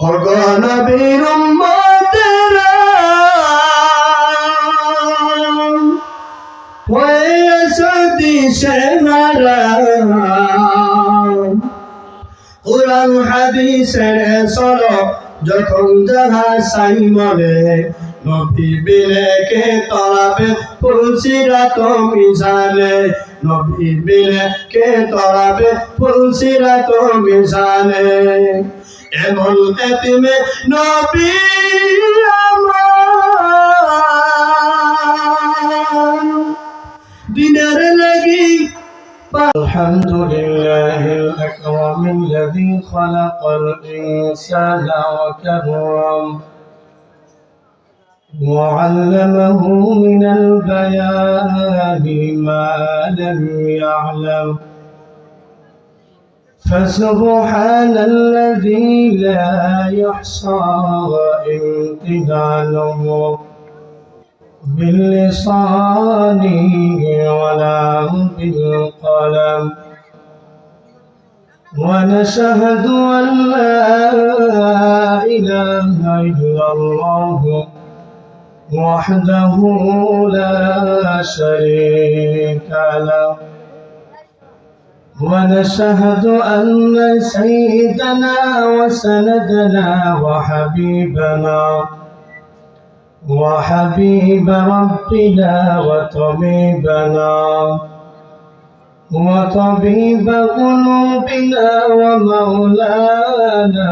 ওগো নবীর উম্মতেরা হয়েছে দিশেহারা কুরআন হাদিসের চলো যখন যাহা সাই মনে নবী বিনে কে তরাবে ফুলসিরাত মিজানে নবী বিনে কে তরাবে ফুলসিরাত মিজানে এমন এতিমে নবী আমার দিনের লাগি الحمد لله الأكرم الذي خلق الإنسان وكرم وعلمه من البيان ما لم يعلم فسبحان الذي لا يحصى امتنانه باللسان ولا بالقلم ونشهد أن لا إله إلا الله وحده لا شريك له ونشهد أن سيدنا وسندنا وحبيب ربنا وطبيب قلوبنا ومولانا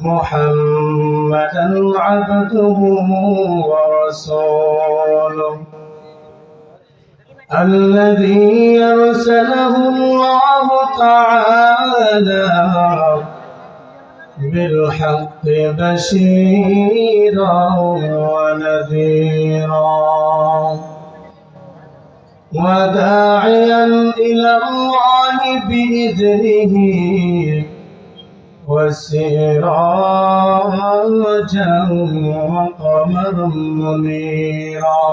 محمدا عبده ورسوله الذي أرسله الله تعالى بالحق بشيرا ونذيرا وداعيا إلى الله بإذنه وسراجا وقمرا منيرا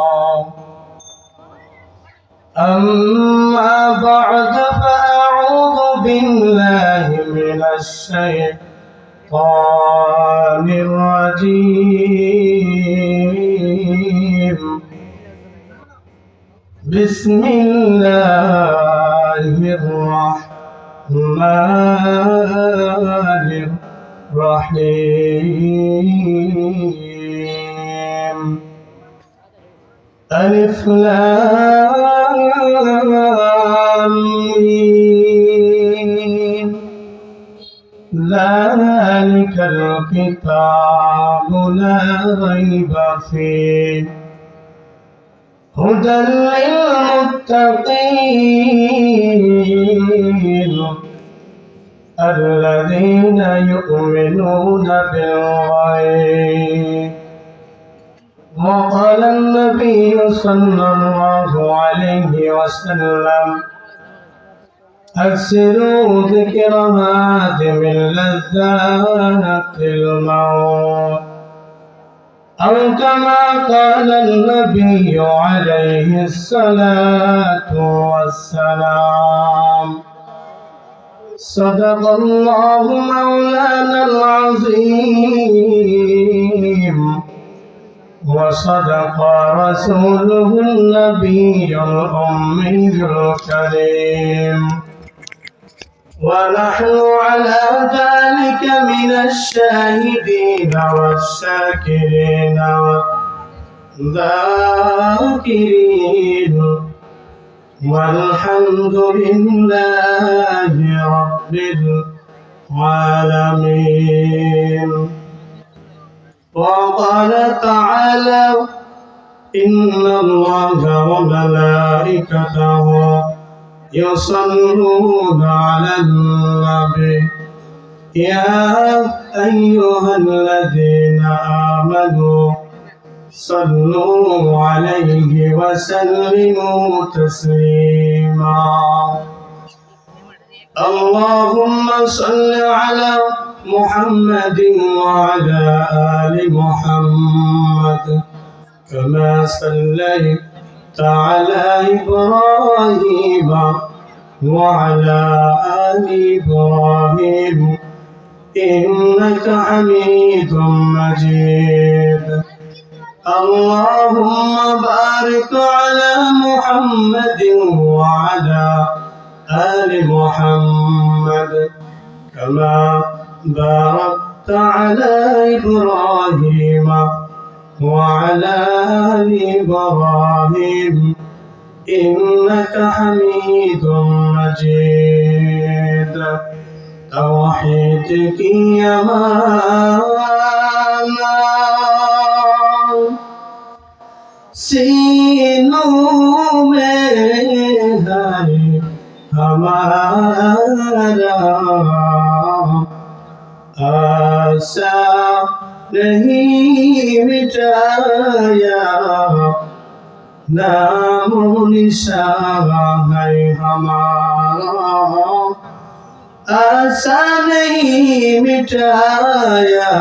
أما بعد فأعوذ بالله من الشيطان الرجيم بسم الله الرحمن الرحيم ألف لام ميم ذلك الكتاب لا ريب فيه هدى للمتقين الذين يؤمنون بالغيب وقال النبي صلى الله عليه وسلم أكثروا ذكر هادم لذات الموت أو كما قال النبي عليه الصلاة والسلام صدق الله مولانا العظيم وصدق رسوله النبي الأمي الكريم ونحن على ذلك من الشاهدين والشاكرين والذاكرين والحمد لله رب العالمين وقال تعالى إن الله وملائكته يصلون على النبي يا أيها الذين آمنوا صلوا عليه وسلموا تسليما اللهم صل على محمد وعلى آل محمد كما صليت على إبراهيم وعلى آل إبراهيم إنك حميد مجيد اللهم بارك على محمد وعلى آل محمد كما باركت على إبراهيم وعلى آل إبراهيم إنك حميد مجيد توحيدك يا مولانا सीनों में है हमारा आशा नहीं मिटाया नामो निशान है हमारा आशा नहीं मिटाया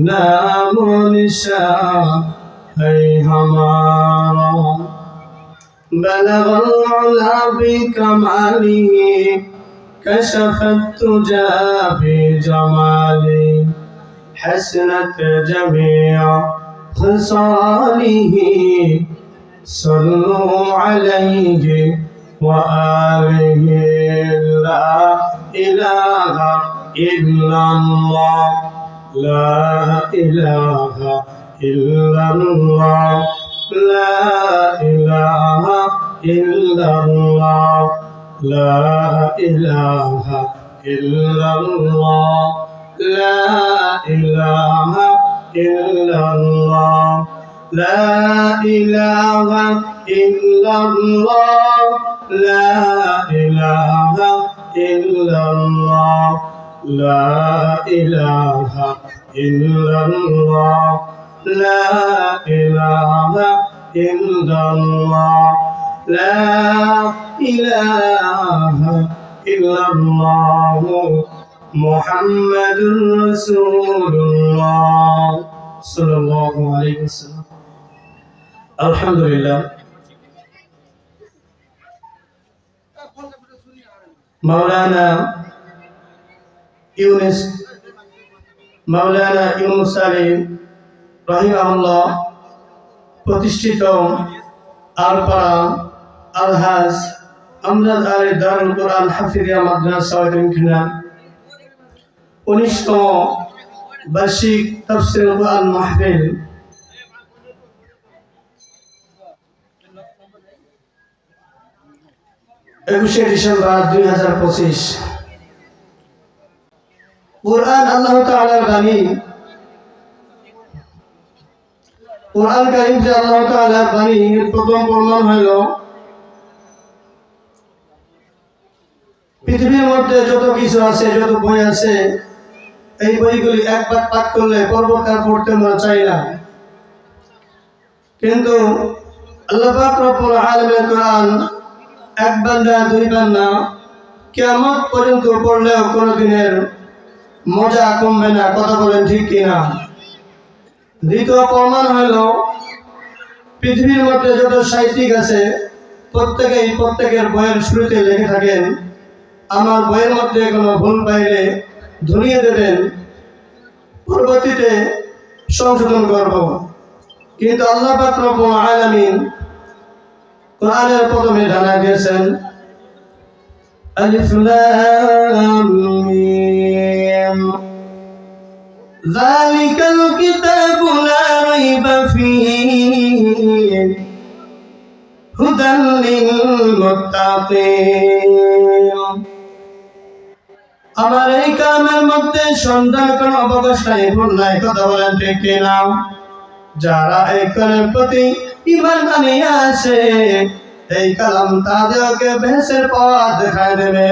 नामो निशान है हमारा बलग العلا بكماله كشف التجى بجماله حسنت جميع خصاله صلوا عليه وآله لا إله إلا الله لا إله إلا الله لا إله إلا الله لا إله إلا الله لا إله إلا الله لا إله إلا الله لا إله إلا الله لا إله إلا الله لا إله إلا الله لا إله إلا الله محمد رسول الله صلى الله عليه وسلم الحمد لله مولانا ইউনুস আলী রাহিমাহুল্লাহ প্রতিষ্ঠিত আলপাড়া আলহাজ আমজাদ আলী দারুল কোরআন হাফিজিয়া মাদ্রাসা এতিমখানা 19তম বার্ষিক তাফসীর কোরআন মাহফিল ডিসেম্বর 2025 কুরআন আল্লাহ তাআলার বাণী কুরআন কারীম যে আল্লাহ তাআলার বাণী প্রথম প্রমাণ হইল পৃথিবীর মধ্যে যত কিছু আছে যত বই আছে এই বইগুলি একবার পাঠ করলে পরবর্তী পড়তে মন চাই না কিন্তু আল্লাহ পাক রব্বুল আলামিনের কোরআন একবার না দুইবার না কিয়ামত পর্যন্ত পড়লেও কোনোদিনের মজা কমবে না কথা বলেন ঠিক কিনা দ্বিতীয় প্রমাণ হইল পৃথিবীর মধ্যে যত সাহিত্যিক আছে প্রত্যেকের বইয়ের শুরুতে লিখে থাকেন আমার বইয়ের মধ্যে কোনো ভুল পাইলে ধরিয়ে দেবেন পরবর্তীতে সংশোধন করব কিন্তু আল্লাহ পাক রব্বুল আলামিন কোরআনের প্রথমে জানা দিয়েছেন আলিফ লাম মিম যালিকাল কিতাবু লা রাইবা ফীহি হুদাল লিল মুত্তাকিন আমার এই কামের মধ্যে সন্দেহ কোনো অবকাশ নাই ভুল নাই কথা বলেন ঠিক কিনা যারা এই কালের প্রতি ঈমান আনিয়ে আছে এই কালাম তাদেরকে বেহেশতের পথ দেখায় দেবে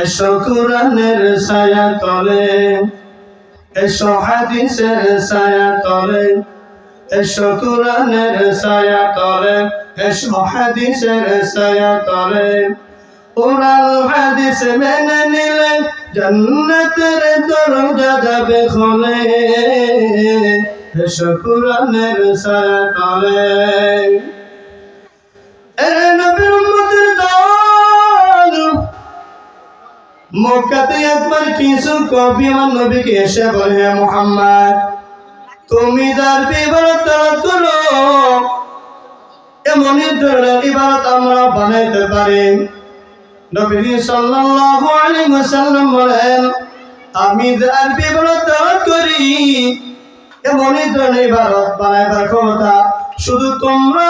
এসো কুরআনের ছায়া তলে এসো হাদিসের ছায়া তলে এসো কুরআনের ছায়া তলে এসো হাদিসের ছায়া তলে কুরআন হাদিস মেনে নিলে জান্নাতের দরজা যাবে খুলে এসো কুরআনের ছায়া তলে এ নবীর উম্মতের দল মক্কাতে একবার কিছু কবি আমার নবীকে এসে বলে, হে মুহাম্মদ, তুমি যার ইবাদত করো এমনই ধরনের ইবাদত আমরা বানাইতে পারি। নবী সাল্লাল্লাহু আলাইহি ওয়াসাল্লাম বলেন, আমি যার ইবাদত করি এমনই ধরনের ইবাদত বানাইবার ক্ষমতা শুধু তোমরা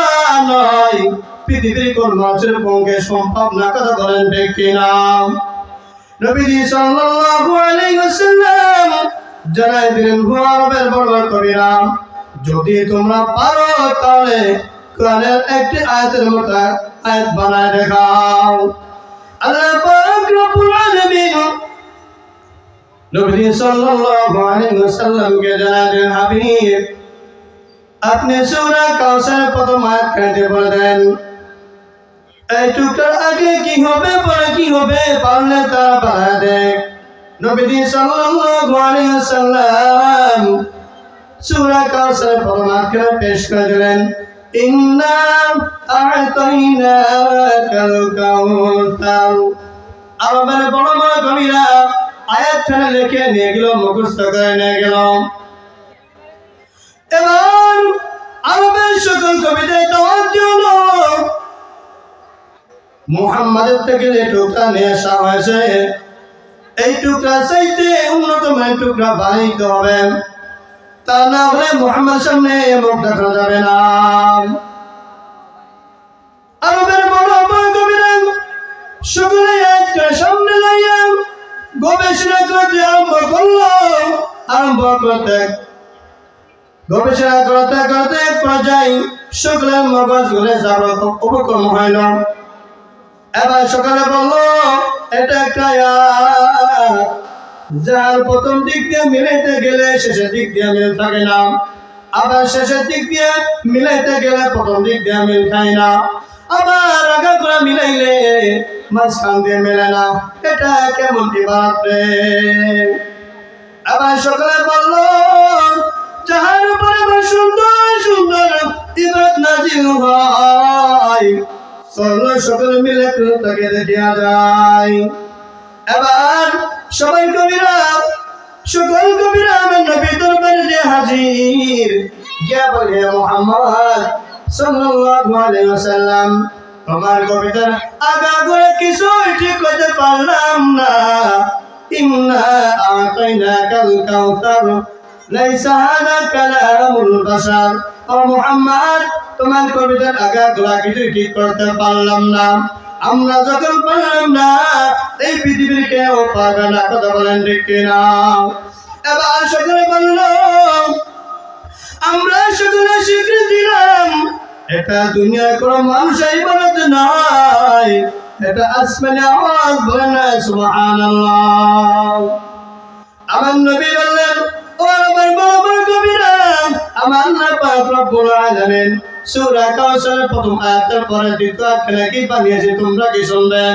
নয়, পৃথিবীর কোন মানুষের পক্ষে সম্ভব না। কথা বলেন ঠিক কিনা? নবী সাল্লাল্লাহু আলাইহি ওয়াসাল্লাম জানাই দিলেন, আরবের বড় বড় কবিরা, যদি তোমরা পারো তাহলে কোরআনের একটি আয়াতের মতো আয়াত বানায় দেখাও। আল্লাহ পাক রব্বুল আলামিন নবী সাল্লাল্লাহু আলাইহি ওয়াসাল্লামকে জানালেন, হাবিব, আপনি সূরা কাউসারের প্রথম আয়াত কাইতে বলে দেন। এই টুকটার আগে কি হবে, পরে কি হবে, পারলে তা বাড়ায় দেখ। নবী সাল্লাল্লাহু আলাইহি ওয়াসাল্লাম সূরা কাউসারের প্রথম আয়াত পেশ করে দিলেন, ইন্না আ'তাইনাকাল কাউসার। আরবের বড় বড় কবিরা আয়াতখানে লিখে নিয়ে গেল, মুখস্থ করে নিয়ে গেল। এবার আরবের সকল কবিদের তাওয়াজ্জু হলো, মুহাম্মাদের থেকে যে টুকরা নিয়ে আসা হয়েছে এই টুকরা চাইতে উন্নত মানের টুকরা বানাইতে হবে, তা না হলে মুহাম্মাদের সামনে মুখ দেখানো যাবে না। আরবের বড় বড় কবিরা সকলে একটা সামনে লাইয়া গবেষণা করতে গবেষণা করতে করতে পর্যায়ে সকলের মগজ গুলে যাবে, উপক্রম হইল। এবার সকালে বলল, এটা একটা আয়াত যার প্রথম দিক দিয়ে মিলাইতে গেলে শেষের দিক দিয়ে মিল থাকে না, আবার শেষের দিক দিয়ে মিলাইতে গেলে প্রথম দিক দিয়ে মিল খায় না, আবার আগা করে মিলাইলে মাঝখান দিয়ে মেলে না। এটা কেমন ইবাদত রে? আবার সকালে বলল, যাহার উপরে সুন্দর সুন্দর ইবাদত নাযিল হয় সকলে মিলে তাকে দেখিয়া যায়। এবার সবাই কবিরা সকল কবিরা আমার নবীর দরবারে যে হাজির, গিয়া বলে, মুহাম্মদ সাল্লাল্লাহু আলাইহি ওয়াসাল্লাম, তোমার কবিতার আগা করে কিছুই ঠিক করতে পারলাম না। ইন্না আ'তাইনাকাল কাউসার লাইসা হাযা কালামুল বাশার। ও মুহাম্মদ, তোমার কবিতার আগা গোড়া কিছু ঠিক করতে পারলাম না। আমরা যখন পারলাম না, এই পৃথিবীর কেউ পারবে না। কথা বলেন ঠিক কিনা? এবার সকলে বলল, আমরা সকলে স্বীকৃতি দিলাম, এটা দুনিয়ার কোনো মানুষের ইবাদত নয়, এটা আসমানে আওয়াজ বলে না সুবহানাল্লাহ। আমার নবী বললেন, ও আমার বড় বড় কবিরা, আমার আল্লাহ পাক রব্বুল আলামিন সূরা কাউসারের প্রথম আয়াতের পরে দ্বিতীয় আয়াতখানে কি বানিয়েছে তোমরা কি শুনবেন?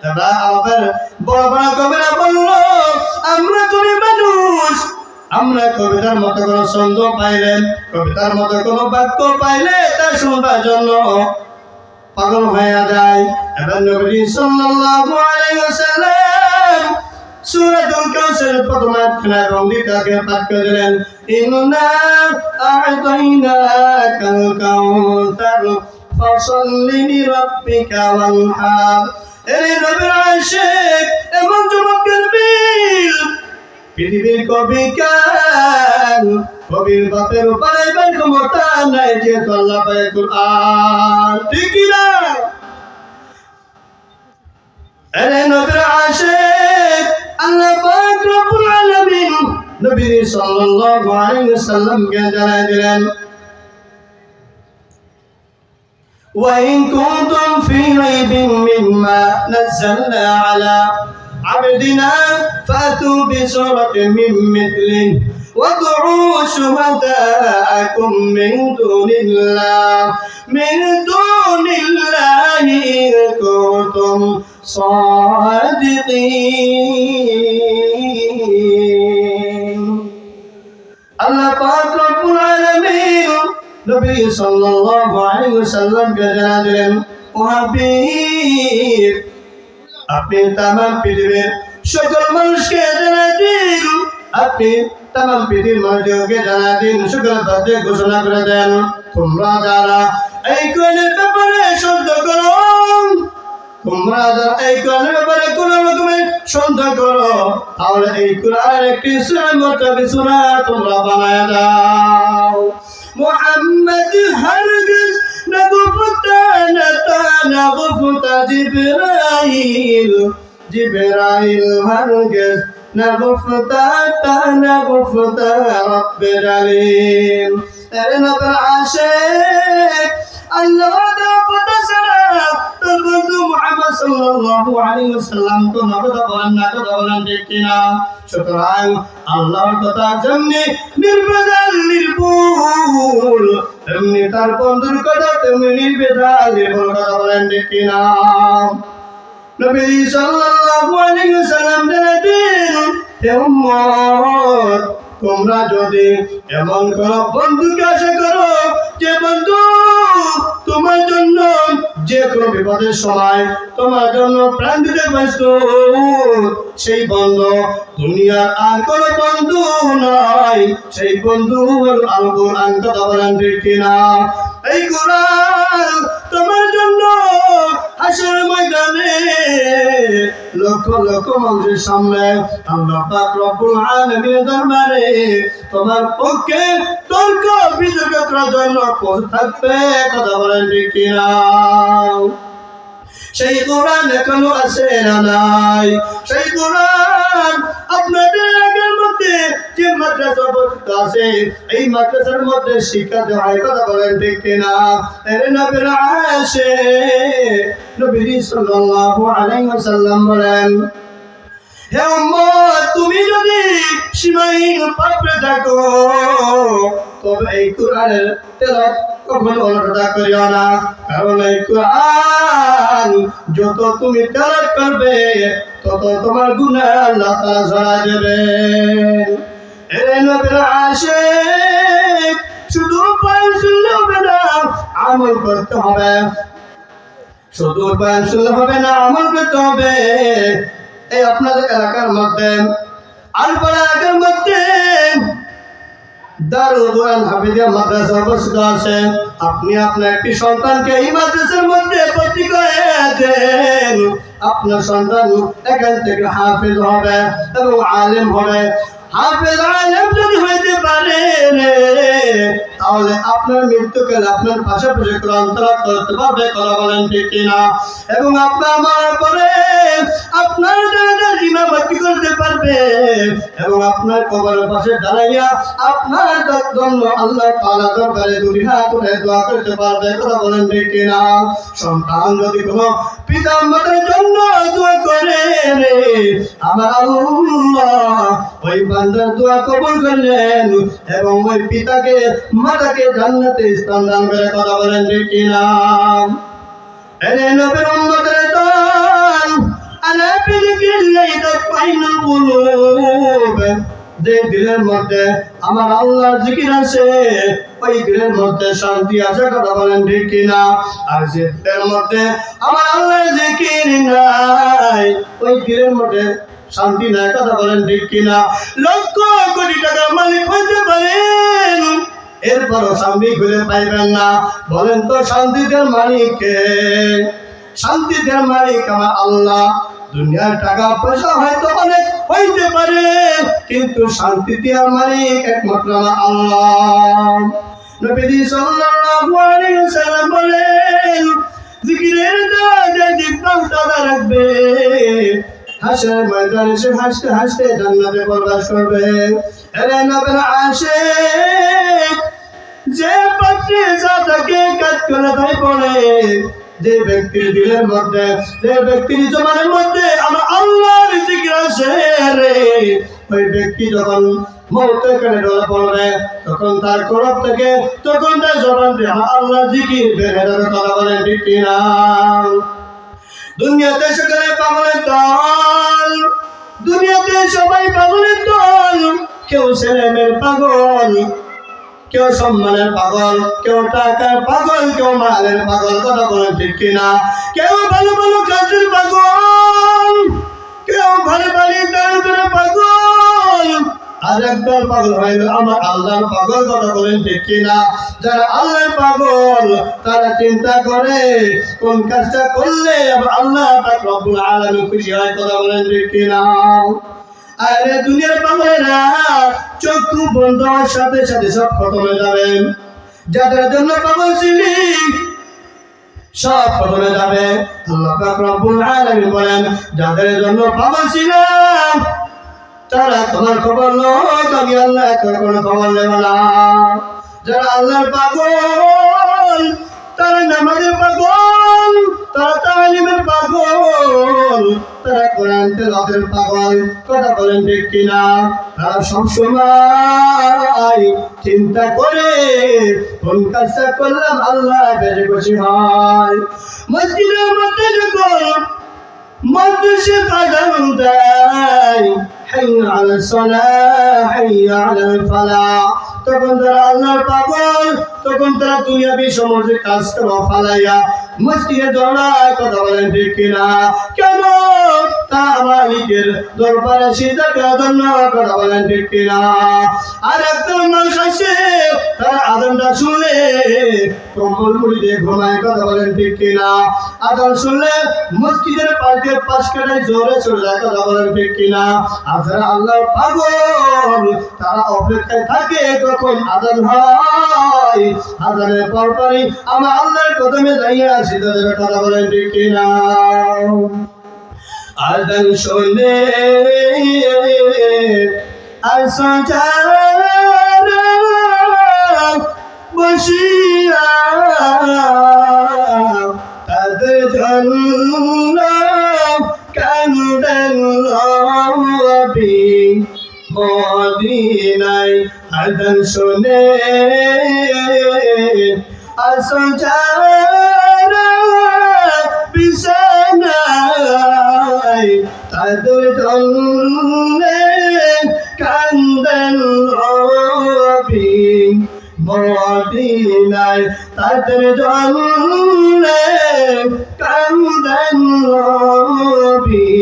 এবার আবার বড় বড় কবিরা বলল, আমরা কবি মানুষ, আমরা কবিতার মতো কোনো ছন্দ পাইলে, কবিতার মতো কোনো বাক্য পাইলে তা শুনবার জন্য পাগল হয়ে যায়। এবার নবী সাল্লাল্লাহু আলাইহি ওয়াসাল্লাম সূরাতুল কাউসারের প্রথম আয়াতখানে এবং দ্বিতীয় আয়াতখানে পাঠ করে দিলেন, ইন্না আ'তাইনাকাল কাউসার ফাসাল্লি লিরাব্বিকা ওয়ানহার। এই নবীর আশিক এমন চমৎকার বিল, পৃথিবীর কবি কান, কবির বাপের উপরে ক্ষমতা নাই, যে আল্লাহ পায় কুরআন। ঠিক না? আরে নবীর আশিক আল্লাহ পাক রব্বুল আলামিন নবী সাল্লাল্লাহু আলাইহি ওয়াসাল্লামকে জানাই দিলেন, وإن كنتم في ريب مما نزلنا على عبدنا فأتوا بسورة من مثله وادعوا شهداءكم من دون الله إن كنتم صادقين. الله পাক রব্বুল আলামিন নবী সাল্লাল্লাহু আলাইহি ওয়াসাল্লামকে জানা দিলেন, ও হাবিব, আপনি তামাম পৃথিবীর সকল মানুষকে জানাই দিন, আপনি তাম পৃথিবীর মানুষকে জানাই দিন, সকল পথে ঘোষণা করে দেন, তোমরা যারা এই কোরআনের ব্যাপারে সন্দেহ করো, তোমরা যারা এই কোরআনের ব্যাপারে কোন রকমের সন্দেহ করো, তাহলে এই কোরআনের একটি সূরার মতো সূরা তোমরা বানায় দাও। মুহাম্মদ হারগিজ নগফতা জিবরাইল, জিবরাইল হারগিজ নগফতা রব্বিল আলিম। এরে নবীর আশিক আল্লাহ তাআলা সারা তোর বন্ধু মুহাম্মদ সাল্লাল্লাহু আলাইহি ওয়াসাল্লাম তো নবদ বলেন না, তো বলেন ঠিক কিনা? সুতরাং আল্লাহর কথা যেমনি নির্ভেজাল নির্ভুল, তেমনি তার বন্ধুর কথা তেমনি নির্ভেজাল নির্ভুল, কথা বলেন ঠিক কিনা? নবী সাল্লাল্লাহু আলাইহি ওয়াসাল্লাম বলেন, হে উম্মত, তোমরা যদি এমন করো বন্ধুকে আশা করো যে বন্ধু তোমার জন্য যে কোনো বিপদের সময় তোমার জন্য প্রাণ দিতে প্রস্তুত, সেই বন্ধু দুনিয়ার আর কোনো বন্ধু নয়, সেই বন্ধু হলো আল কোরআন, কথা বলেন ঠিক কিনা? এই কোরআন তোমার জন্য হাসরের ময়দানে লক্ষ লক্ষ মানুষের সামনে আল্লাহ পাক রব্বুল আলামিনের দরবারে তোমার পক্ষে তর্ক বিতর্ক করার জন্য থাকবে, কথা বলেন ঠিক কিনা? সেই কোরআন এখনো আছে না নাই? সেই কোরআন আপনাদের আগের মধ্যে যে মাদ্রাসা আছে, এই মাদ্রাসার মধ্যে শিক্ষা দেওয়া হয়, কথা বলেন ঠিক কিনা? এর নবীর আশিক নবী সাল্লাল্লাহু আলাইহি ওয়াসাল্লাম বলেন, হে উম্মত, তুমি যদি সীমাহীন পাপে থাকো তবে এই কোরআনের তেলাওয়াত কখনো অনাদর করিও না, কারণ এই কোরআন যত তুমি তেলাওয়াত করবে তত তোমার গুনাহ আল্লাহ তাআলা ঝরায় দেবেন। হে নবীর আশিক, শুধু বয়ান শুনলে হবে না, আমল করতে হবে। শুধু বয়ান শুনলে হবে না, আমল করতে হবে। এই আপনাদের এলাকার মধ্যে আলপাড়া এলাকার মধ্যে দারুল কোরআন হাফিজিয়া মাদ্রাসা অবস্থিত আছে। আপনি আপনার একটি সন্তানকে এই মাদ্রাসার মধ্যে ভর্তি করে দেন, আপনার সন্তান এখান থেকে হাফেজ হবে এবং আলেম হবে। হাফেজ আলেম যদি হইতে পারে তাহলে আপনার মৃত্যুকালে আপনার পাশাপাশি কোরআন তেলাওয়াত করতে পারবে, কথা বলেন ঠিক কিনা? এবং আপনার মারার পরে আপনার জানাজার ইমামতি করতে পারবে এবং আপনার কবরের পাশে দাঁড়াইয়া আপনার জন্য আল্লাহ তাআলা দরবারে দুই হাত তুলে দোয়া করতে পারবে, কথা বলেন ঠিক কিনা? সন্তান যদি কোনো পিতা মাতার জন্য দোয়া করে আমার আল্লাহ ওই বান্দার দোয়া কবুল করলেন এবং ওই পিতাকে মাতাকে জান্নাতে স্থান দান করে, কথা বলেন ঠিক কিনা? এরে নবীর উম্মতের দল, আলা বিযিকিল্লাহি তাতমাইন্নুল কুলুব, যে দিলের মধ্যে আমার আল্লাহর জিকির আছে ওই দিলের মধ্যে শান্তি আছে, কথা বলেন ঠিক কিনা? আর যে দিলের মধ্যে আমার আল্লাহর জিকির নাই ওই দিলের মধ্যে শান্তি নাই, কথা বলেন ঠিক কিনা? লক্ষ কোটি টাকার মালিক হইতে পারেন, এরপরও শান্তি খুঁজে পাইবেন না। বলেন তো শান্তিদের মালিক কে? শান্তিদের মালিক আমার আল্লাহ। দুনিয়ার টাকা পয়সা হয়তো অনেক হইতে পারে, কিন্তু শান্তি দেওয়ার মালিক একমাত্র আমার আল্লাহ। নবী সাল্লাল্লাহু আলাইহি ওয়াসাল্লাম বলেন, জিকিরের দ্বারা জিহ্বা তাজা রাখবে, হাসরের ময়দানে সে হাসতে হাসতে জান্নাতে প্রবেশ করবে। এরে নবীর আশিক, যে পাত্রে যা থাকে কাজ করে তাই পড়ে, যে ব্যক্তির দিলের মধ্যে, যে ব্যক্তির জবানের মধ্যে আমার আল্লাহর জিকির আছে রে, ওই ব্যক্তি যখন মওতের কানে ডলা পড়বে তখন তার কলব থেকে, তখন তার জবান থেকে আমার আল্লাহর জিকির বের হয়ে যাবে, কথা বলেন ঠিক কিনা? দুনিয়াতে সকলে পাগলের দল, দুনিয়াতে সবাই পাগলের দল। কেউ ছেলেমেয়ের পাগল, কেউ সম্মানের পাগল, কেউ টাকার পাগল, কেউ মালের পাগল, কথা বলেন ঠিক কিনা? কেউ ভালো ভালো কাজের পাগল, কেউ ঘরে বাড়ি দাঁড় করে পাগল, আর একদল পাগল হয়ে গেল আমার আল্লাহর পাগল। কথা বলেন ঠিক কিনা? যারা আল্লাহর পাগল তারা চিন্তা করে কোন কাজটা করলে আল্লাহ পাক রব্বুল আলামিন খুশি হয়। কথা বলেন ঠিক কিনা? আরে দুনিয়ার পাগলেরা চক্ষু বন্ধ হওয়ার সাথে সাথে সব খতম হয়ে যাবে। যাদের জন্য পাগল ছিলি সব খতম হয়ে যাবে। আল্লাহ পাক রব্বুল আলামিন বলেন, যাদের জন্য পাগল ছিলাম তারা তোমার খবর লোক, আমি আল্লাহ কোনো খবর নেব না। যারা আল্লাহর পাগল তারা নামাজের পাগল, তারা তালিমের পাগল, তারা কোরআন তেলাওয়াতের পাগল। কথা বলেন ঠিক কিনা? তারা সবসময় চিন্তা করে কোন কাজটা করলাম আল্লাহ বেশি খুশি হয়। মসজিদের মধ্যে যখন মধ্যে আযান দেয়, হাইয়া আলাস সালাহ হাইয়া আলাল ফালাহ, তখন তারা আল্লাহর পাগল, তখন তারা দুনিয়াবি সমস্ত কাজ করা ফালাইয়া মসজিদে দৌড়ায়। কথা বলেন ঠিক কিনা? কেন? তার মালিকের দরবারে সিজদা করার জন্য। কথা বলেন ঠিক কিনা? আর একদল মানুষ আছে তারা আযানটা শুনলে কম্বল মুড়ি দিয়ে ঘুমায়। কথা বলেন ঠিক কিনা? আযান শুনলে মসজিদের পাশ কাটায় জোরে চলে যায়। কথা বলেন ঠিক কিনা? আর যারা আল্লাহর পাগল তারা অপেক্ষায় থাকে কখন আযান হয়। আযানের পরপরই আমরা আল্লাহর কদমে যাইয়া সিজদা দেবে। কথা বলেন ঠিক কিনা? আযান শুনে আসজারা বসিয়া তাদের জন্য কান্দেন নবী মদিনায়। আযান শুনে আসজারা বিছানায় তাদের জন্য কান্দেন নবী মদিনায়, তাদের জন্য কান্দেন নবী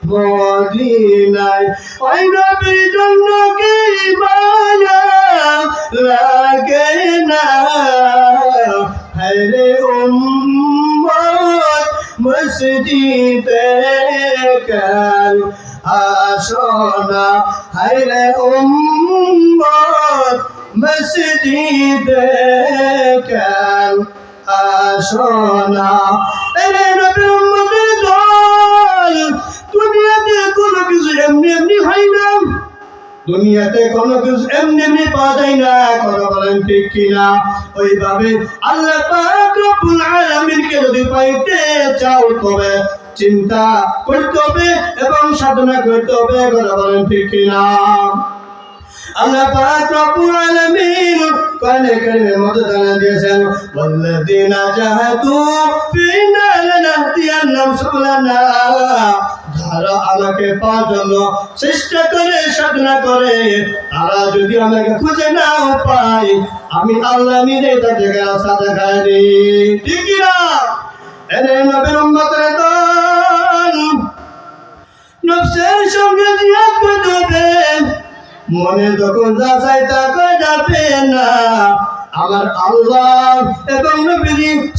মদিনায়। ওই নবীর জন্য কি মায়া লাগে না? হরে উম্মত মসজিদে কেন আসো না? হরে উম্মত মসজিদে কেন আসো না? এরে নবীর উম্মতের দল, দুনিয়াতে কোনো কিছু এমনি এমনি হয় না। দুনিয়াতে কোনো কিছু এমনি এমনি পাওয়া যায় না। কথা বলেন ঠিক কিনা? ওইভাবে আল্লাহ পাক রব্বুল আলামিনকে যদি পাইতে চাও তবে চিন্তা করতে হবে এবং সাধনা করতে হবে। কথা বলেন ঠিক কিনা? আল্লাহ পাক রব্বুল আলামিন কোরআনে কারীমের মধ্যে জানিয়ে দিয়েছেন, ওয়াল্লাযীনা জাহাদু ফিনা লানাহদিয়ান্নাহুম সুবুলানা, যারা আমাকে পাওয়ার জন্য চেষ্টা করে সাধনা করে তারা যদি আমাকে খুঁজে নাও পায় আমি আল্লাহ নিজে তাদেরকে রাস্তা দেখায় দিই। ঠিক কিনা? এরে নবীর উম্মতের দল, নফসের সঙ্গে জিহাদ করতে হবে। মনে যখন যা চাই তা করে যাবে না। আমার আল্লাহ এবং নবী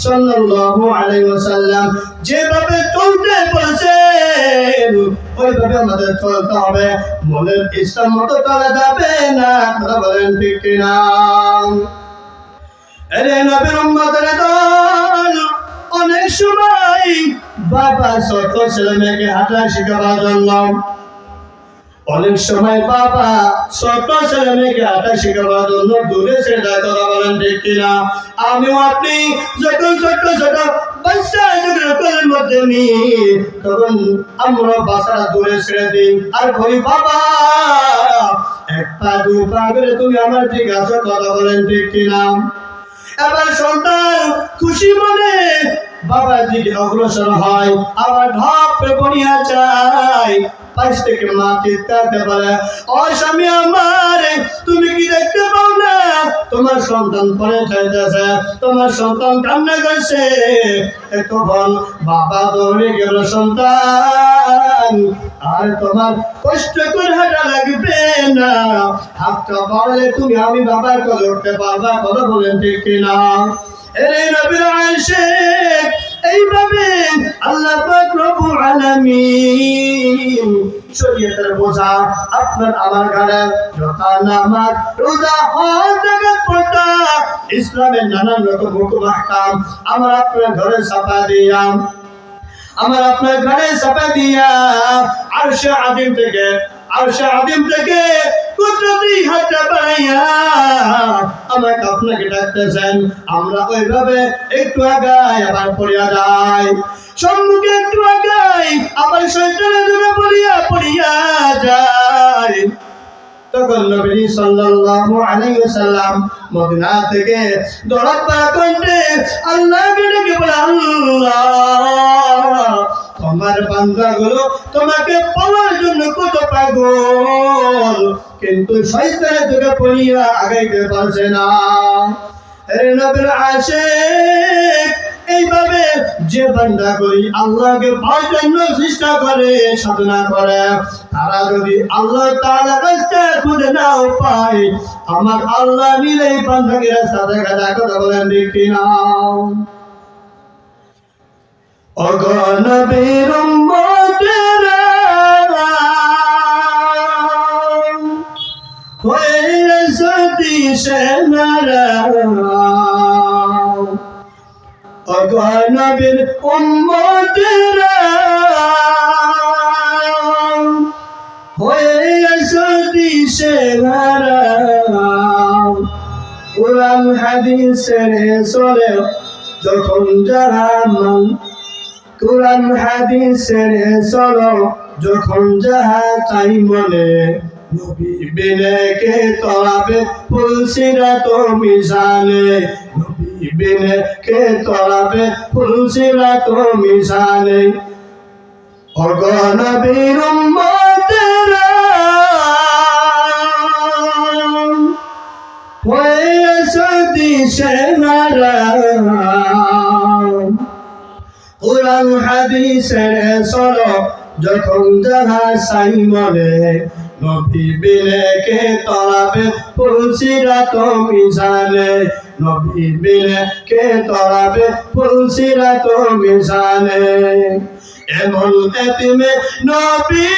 সাল্লাল্লাহু আলাইহি ওয়াসাল্লাম যেভাবে চলতে বলেছেন ওইভাবে আমাদের চলতে হবে। মনের ইচ্ছা মতো চলা যাবে না। কথা বলেন ঠিক কিনা? এরে নবীর উম্মতের দল, অনেক সময় বাবা ছোট ছেলে মেয়েকে হাঁটা শেখাবার জন্য, অনেক সময় বাবা ছোট ছেলে মেয়েকে হাঁটা শেখাবার জন্য দূরে ছেড়ে দেয়। কথা বলেন ঠিক কিনা? আমিও আপনি যখন ছোট ছোট বাচ্চা যখন মধ্যে নিই তখন আমরা বাচ্চারা দূরে ছেড়ে দিই আর বলি, বাবা এক পা দু পা করে তুমি আমার ঠিক আছো। কথা বলেন ঠিক কিনা? এবার সন্তান খুশি মনে বাবার দিকে অগ্রসর হয়, আবার ঢপে পড়িয়া যায়। পাশ থেকে মা চিৎকারতে বলে, ও স্বামী আমার, তুমি কি দেখতে পাও না তোমার সন্তান পড়ে যাইতেছে, তোমার সন্তান কান্না করছে? তখন বাবা দৌড়ে গেল, সন্তান আর তোমার কষ্ট করে হাঁটা লাগবে না, হাতটা বাড়লে তুমি আমি বাবার কোলে উঠতে পারবা। কথা বলেন ঠিক কিনা? এই নবীর আশিক এইভাবে আল্লাহ পাক রব্বুল আলামিন শরীয়তের বোঝা আপনার আমার ঘরে যথা নামাজ, রোজা, হজ, যাকাত, পর্দা, ইসলামের নানান রকম হুকুম আহকাম আমার আপনার ঘরে ছাপা দিলাম, আমার আপনার ঘরে ছাপা দিয়া আরশে আযীম থেকে কুদরতি হাতটা বাড়াইয়া আমাকে আপনাকে ডাকতেছেন। আমরা ওইভাবে একটু আগাই আবার পড়িয়া যাই, সম্মুখে একটু আগাই আবার শয়তানের ধরে পড়িয়া যায়। তখন নবী সাল্লাল্লাহু আলাইহি ওয়াসাল্লাম মদিনা থেকে দৌড়াত পাড়া কণ্ঠে আল্লাহকে ডেকে বলে, আল্লাহ তোমার বান্দাগুলো তোমাকে পাওয়ার জন্য কত পাগল, কিন্তু শয়তানের ধরে পড়িয়া আগাইতে পারছে না। হে নবীর আশিক এইভাবে যে বান্দা করি আল্লাহকে পাওয়ার জন্য চেষ্টা করে, সাধনা করে, তারা যদি আল্লাহ তাআলার কাছে খুঁজে নাও পায়, আমার আল্লাহ নিলে এই বান্দাকে সাথে কথা বলেন ঠিক কিনা? ওগো নবীর উম্মতেরা হয়ে সতী সেনারা, ওগো নবীর উম্মতেরা হয়ে সতী সেনারা, কুরআন হাদিসের চলে যখন যারা মান, কুরআন হাদিসের চলো যখন যাহা তাই মনে, নবী বিনে কে তলাবে ফুলসিরাত মিজানে, নবী বিনে কে তলাবে ফুলসিরাত মিজানে। ওগো নবীর উম্মতেরা হয়ে সতী সেনারা, কুরআন হাদিসের চলো যখন যাহা চাই মনে, নবী বিনে কে তলাবে ফুলসিরাত মিজানে, নবী বিনে কে তলাবে ফুলসিরাত মিজানে। এমন এতিমে নবী